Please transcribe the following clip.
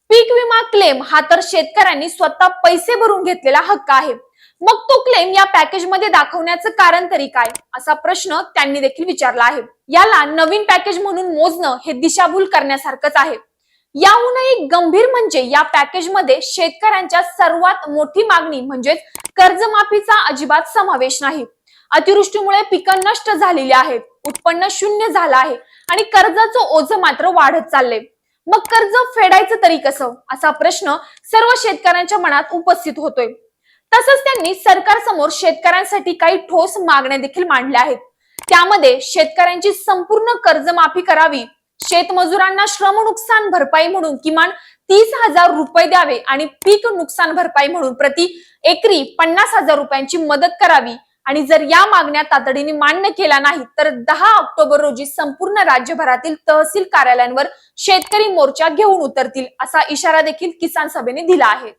पीक विमा क्लेम हा तर शेतकऱ्यांनी स्वतः पैसे भरून घेतलेला हक्क आहे. मग तो क्लेम या पॅकेज मध्ये दाखवण्याचं कारण तरी काय, असा प्रश्न त्यांनी देखील विचारला आहे. याला नवीन पॅकेज म्हणून मोजणं हे दिशाभूल करण्यासारखंच आहे. याहूनही गंभीर म्हणजे या पॅकेज मध्ये शेतकऱ्यांच्या सर्वात मोठी मागणी म्हणजेच कर्जमाफीचा अजिबात समावेश नाही. अतिवृष्टीमुळे पिकं नष्ट झालेली आहेत, उत्पन्न शून्य झालं आहे आणि कर्जाचं ओझं मात्र वाढत चाललंय. मग कर्ज फेडायचं तरी कसं, असा प्रश्न सर्व शेतकऱ्यांच्या मनात उपस्थित होतोय. तसंच त्यांनी सरकारसमोर शेतकऱ्यांसाठी काही ठोस मागण्या देखील मांडल्या आहेत. त्यामध्ये शेतकऱ्यांची संपूर्ण कर्जमाफी करावी, शेतमजुरांना श्रम नुकसान भरपाई म्हणून किमान 30,000 रुपये द्यावे आणि पीक नुकसान भरपाई म्हणून प्रति एकरी 50,000 रुपयांची मदत करावी. आणि जर या मागण्या तातडीने मान्य केल्या नाहीत तर 10 ऑक्टोबर रोजी संपूर्ण राज्यभरातील तहसील कार्यालयांवर शेतकरी मोर्चा घेऊन उतरतील, असा इशारा देखील किसान सभेने दिला आहे.